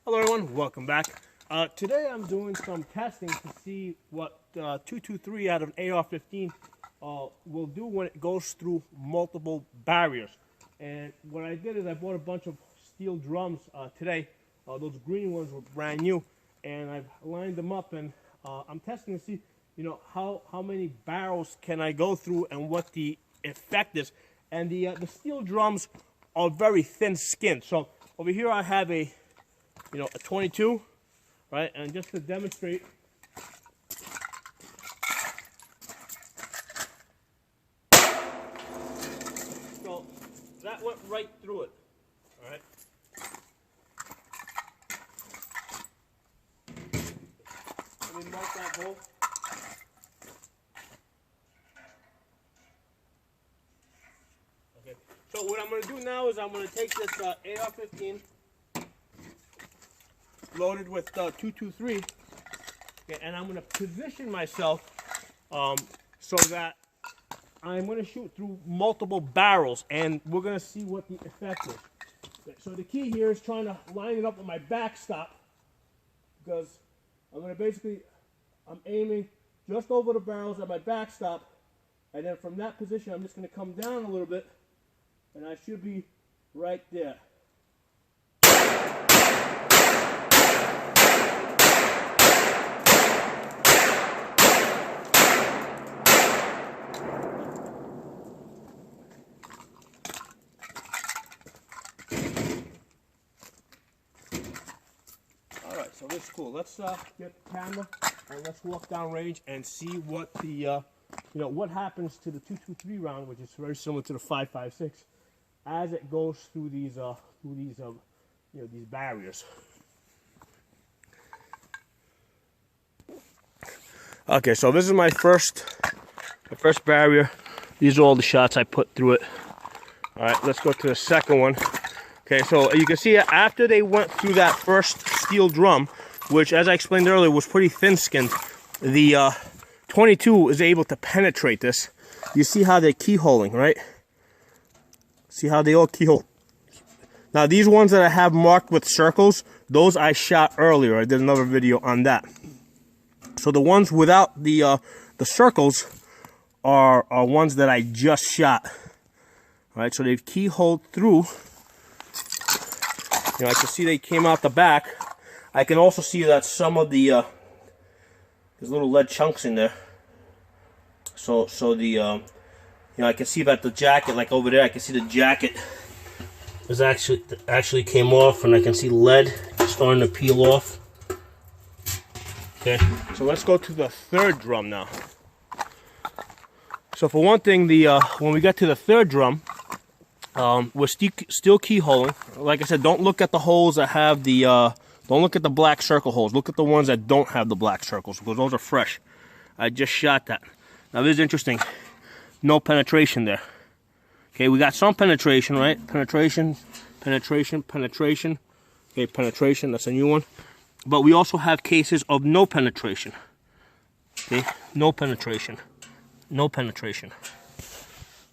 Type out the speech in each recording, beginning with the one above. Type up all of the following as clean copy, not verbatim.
Hello everyone, welcome back. Today I'm doing some testing to see what 223 out of an AR-15 will do when it goes through multiple barriers. And what I did is I bought a bunch of steel drums today. Those green ones were brand new, and I've lined them up, and I'm testing to see, how many barrels can I go through and what the effect is. And the steel drums are very thin-skinned. So over here I have a 22, right? And just to demonstrate, so that went right through it, all right? Let me mark that hole. Okay, so what I'm going to do now is I'm going to take this AR-15 loaded with 223, okay, and I'm going to position myself so that I'm going to shoot through multiple barrels, and we're going to see what the effect is. Okay, so the key here is trying to line it up with my backstop, because I'm aiming just over the barrels at my backstop, and then from that position I'm just going to come down a little bit, and I should be right there. So this is cool. Let's get the camera and let's walk down range and see what the what happens to the 223 round, which is very similar to the 5.56, as it goes through these these barriers. Okay, so this is my first barrier. These are all the shots I put through it. All right, let's go to the second one. Okay, so you can see after they went through that first steel drum, which, as I explained earlier, was pretty thin-skinned, the 22 is able to penetrate this. You see how they're keyholing, right? See how they all keyhole. Now, these ones that I have marked with circles, those I shot earlier. I did another video on that. So the ones without the circles are ones that I just shot. All right, so they've keyholed through. I can see they came out the back. I can also see that some of the there's little lead chunks in there. So the I can see that the jacket, like over there, I can see the jacket is actually came off, and I can see lead starting to peel off. Okay, so let's go to the third drum now. So for one thing, when we get to the third drum, we're still keyholing. Like I said, don't look at the holes that have the, don't look at the black circle holes. Look at the ones that don't have the black circles, because those are fresh. I just shot that. Now this is interesting. No penetration there. Okay, we got some penetration, right? Penetration, penetration, penetration. Okay, penetration, that's a new one. But we also have cases of no penetration. Okay, no penetration. No penetration.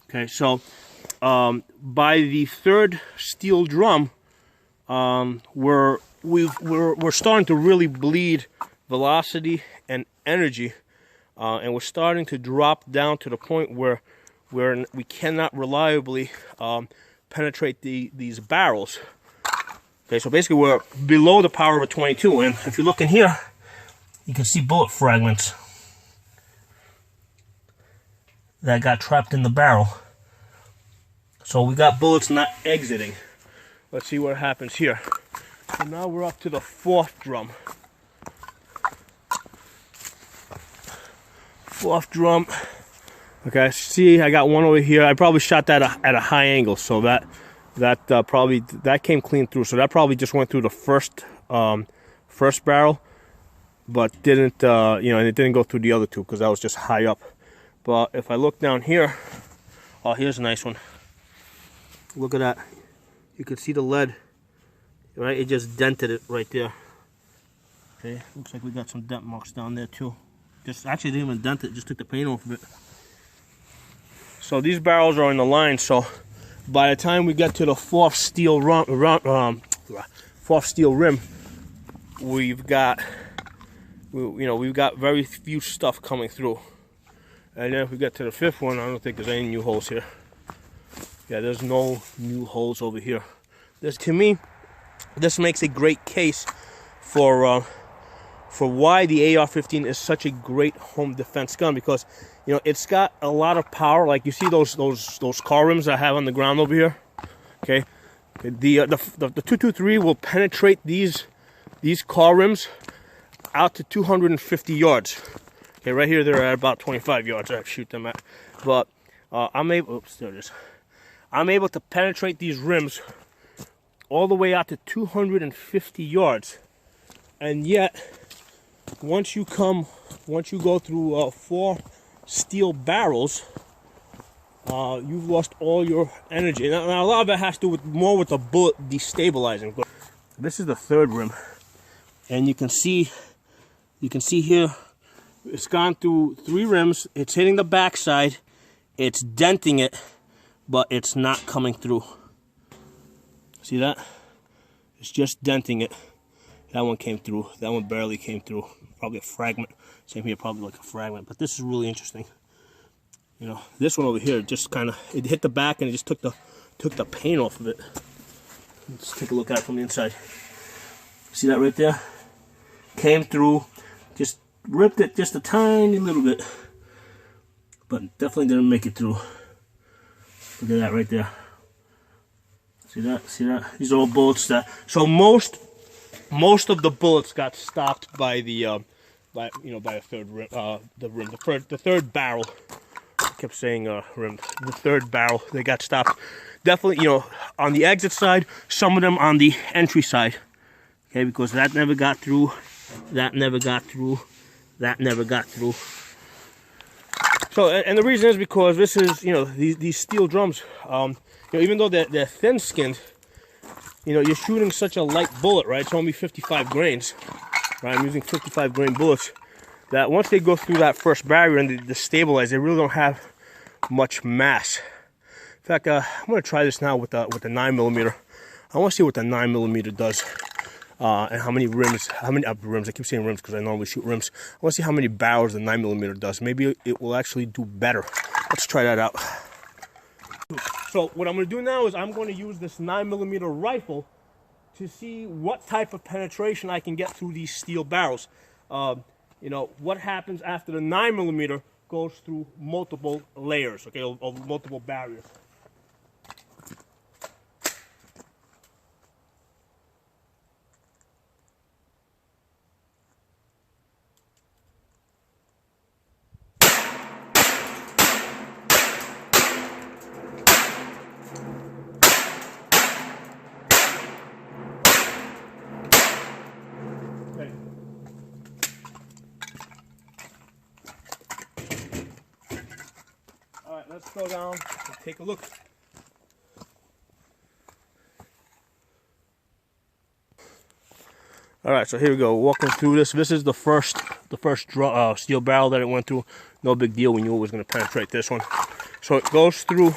Okay, so by the third steel drum, we're starting to really bleed velocity and energy, and we're starting to drop down to the point where we cannot reliably penetrate these barrels. Okay, so basically we're below the power of a 22, and if you look in here, you can see bullet fragments that got trapped in the barrel. So we got bullets not exiting. Let's see what happens here. So now we're up to the fourth drum. Fourth drum. Okay, see, I got one over here. I probably shot that at a high angle, so that came clean through. So that probably just went through the first barrel, but didn't and it didn't go through the other two because that was just high up. But if I look down here, oh, here's a nice one. Look at that. You can see the lead, right? It just dented it right there. Okay, looks like we got some dent marks down there too. Just actually didn't even dent it, just took the paint off of it. So these barrels are in the line, so by the time we get to the fourth steel rim, we've got very few stuff coming through. And then if we get to the fifth one, I don't think there's any new holes here. Yeah, there's no new holes over here. This, to me, this makes a great case for why the AR-15 is such a great home defense gun, because it's got a lot of power. Like you see those car rims I have on the ground over here. Okay, the 223 will penetrate these car rims out to 250 yards. Okay, right here they're at about 25 yards. I shoot them at, but I'm able. Oops, there it is. I'm able to penetrate these rims all the way out to 250 yards, and yet once you go through 4 steel barrels, you've lost all your energy. Now a lot of it has to do more with the bullet destabilizing. But this is the third rim, and you can see here it's gone through 3 rims. It's hitting the backside, it's denting it, but it's not coming through. See that? It's just denting it. That one came through. That one barely came through. Probably a fragment. Same here, probably like a fragment. But this is really interesting. This one over here just kind of, it hit the back and it just took the paint off of it. Let's take a look at it from the inside. See that right there? Came through, just ripped it just a tiny little bit, but definitely didn't make it through. Look at that right there. See that? See that? These are all bullets that. So most of the bullets got stopped by the by a third rim, the third barrel. I kept saying rim. The third barrel, they got stopped. Definitely, on the exit side. Some of them on the entry side. Okay, because that never got through. That never got through. That never got through. So, and the reason is because this is, these steel drums. Even though they're thin-skinned, you're shooting such a light bullet, right? It's only 55 grains, right? I'm using 55 grain bullets. That once they go through that first barrier and they destabilize, they really don't have much mass. In fact, I'm going to try this now with the 9mm. I want to see what the 9mm does, and how many rims. I keep saying rims because I normally shoot rims. I want to see how many barrels the 9mm does. Maybe it will actually do better. Let's try that out. So what I'm going to do now is I'm going to use this 9mm rifle to see what type of penetration I can get through these steel barrels. What happens after the 9mm goes through multiple layers, okay, of multiple barriers. Alright, let's go down and take a look. Alright, so here we go, walking through this. This is the first steel barrel that it went through. No big deal, we knew it was going to penetrate this one. So it goes through.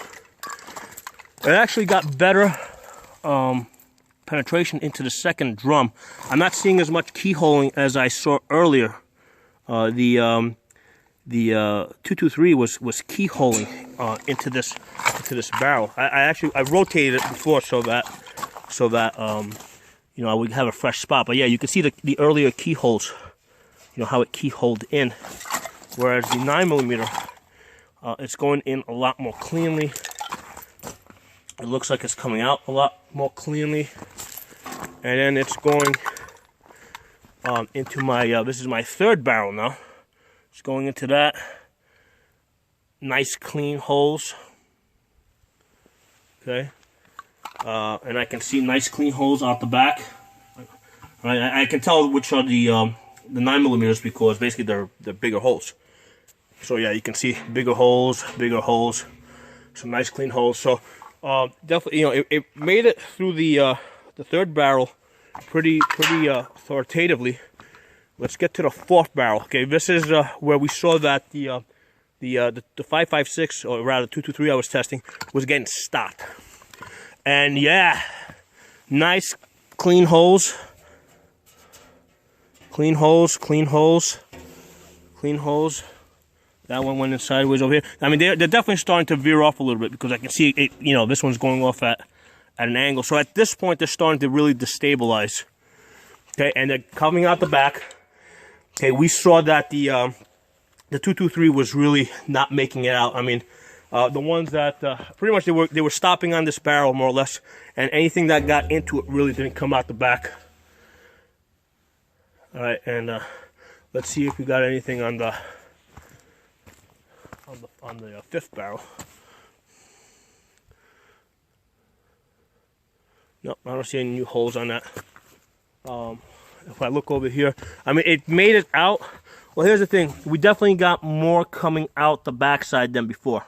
It actually got better penetration into the second drum. I'm not seeing as much keyholing as I saw earlier. The 223 was keyholing into this barrel. I rotated it before so that I would have a fresh spot. But yeah, you can see the earlier keyholes, how it keyholed in, whereas the 9mm, it's going in a lot more cleanly. It looks like it's coming out a lot more cleanly, and then it's going into my this is my third barrel now. It's going into that. Nice clean holes. Okay. And I can see nice clean holes out the back. Right, I can tell which are the 9mm because basically they're bigger holes. So yeah, you can see bigger holes, some nice clean holes. So definitely, it made it through the third barrel pretty authoritatively. Let's get to the fourth barrel. Okay, this is where we saw that the 5.56, or rather 223 I was testing, was getting stopped. And yeah, nice clean holes. Clean holes, clean holes, clean holes. That one went in sideways over here. I mean, they're definitely starting to veer off a little bit because I can see it, you know, this one's going off at an angle. So at this point, they're starting to really destabilize. Okay, and they're coming out the back. Okay, we saw that the 223 was really not making it out. I mean, the ones that pretty much they were stopping on this barrel more or less, and anything that got into it really didn't come out the back. All right, and let's see if we got anything on the fifth barrel. Nope, I don't see any new holes on that. If I look over here, I mean, it made it out. Well, here's the thing. We definitely got more coming out the backside than before.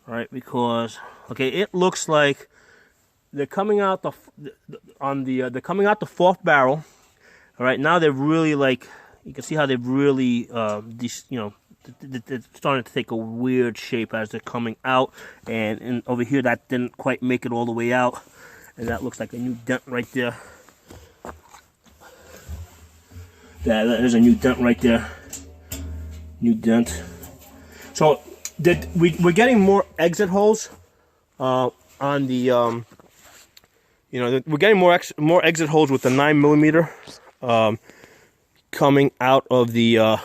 All right, because, okay, it looks like they're coming out they're coming out the fourth barrel. All right, now they're really, like, you can see how they've really, you know, it's starting to take a weird shape as they're coming out. And over here, that didn't quite make it all the way out. And that looks like a new dent right there. There's a new dent right there. New dent. So we're getting more exit holes on the, you know, we're getting more exit holes with the 9mm coming out of the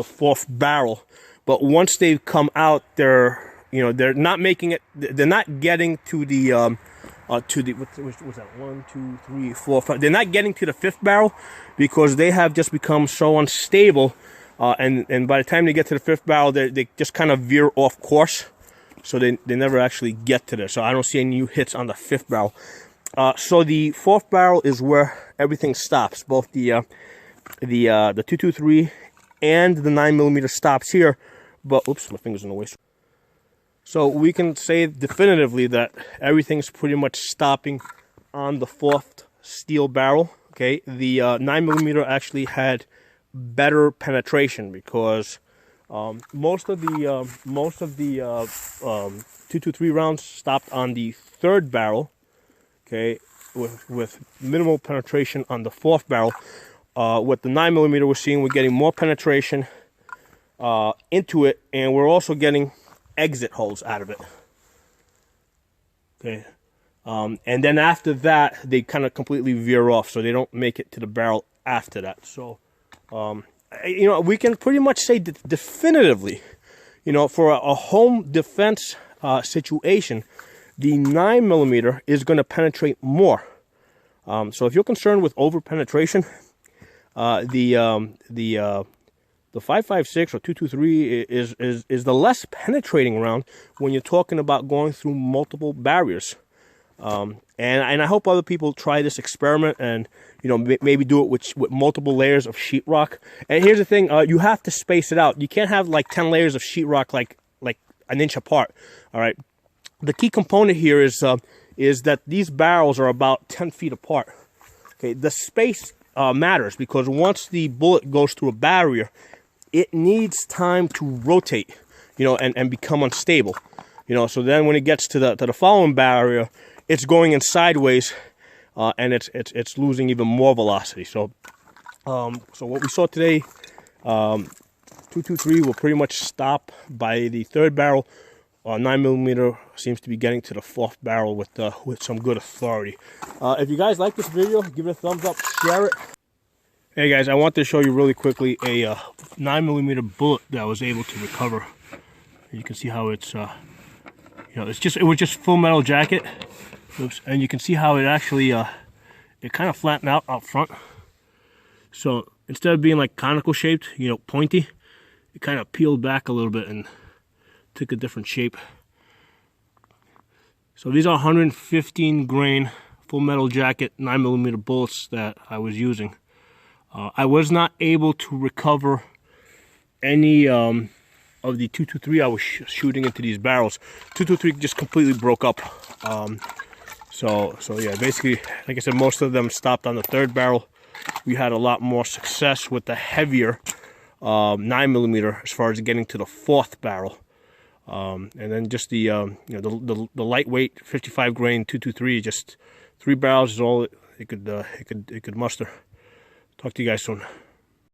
fourth barrel. But once they come out, they're, you know, they're not making it. They're not getting to the what's that? 1, 2, 3, 4, 5. They're not getting to the fifth barrel because they have just become so unstable. And by the time they get to the fifth barrel, they just kind of veer off course. So they never actually get to there. So I don't see any new hits on the fifth barrel. So the fourth barrel is where everything stops. Both the 223 and the 9mm stops here. But oops, my finger's in the way. So we can say definitively that everything's pretty much stopping on the fourth steel barrel. Okay, the 9mm actually had better penetration because most of the 223 rounds stopped on the third barrel. Okay, with minimal penetration on the fourth barrel. With the 9mm, we're seeing we're getting more penetration into it, and we're also getting exit holes out of it. Okay, and then after that, they kind of completely veer off, so they don't make it to the barrel after that. So, you know, we can pretty much say definitively, you know, for a home defense situation, the 9mm is going to penetrate more. So if you're concerned with over penetration, the 5.56 or 223 is the less penetrating round when you're talking about going through multiple barriers. And I hope other people try this experiment and, you know, maybe do it with multiple layers of sheetrock. And here's the thing, you have to space it out. You can't have like 10 layers of sheetrock like an inch apart. All right. The key component here is that these barrels are about 10 feet apart. Okay, the space matters because once the bullet goes through a barrier, it needs time to rotate, you know, and become unstable, you know. So then when it gets to the following barrier, it's going in sideways, and it's losing even more velocity. So so what we saw today, 223 will pretty much stop by the third barrel. 9mm seems to be getting to the fourth barrel with some good authority. If you guys like this video, give it a thumbs up, share it. Hey guys, I want to show you really quickly a 9mm bullet that I was able to recover. You can see how it's, you know, it was just full metal jacket. Oops, and you can see how it actually, it kind of flattened out front. So instead of being like conical shaped, you know, pointy, it kind of peeled back a little bit and took a different shape. So these are 115 grain full metal jacket 9mm bullets that I was using. I was not able to recover any of the 223 I was shooting into these barrels. 223 just completely broke up. So yeah, basically, like I said, most of them stopped on the third barrel. We had a lot more success with the heavier 9mm as far as getting to the fourth barrel. And then just the you know, the lightweight 55 grain 223, just 3 barrels is all it could muster. Talk to you guys soon.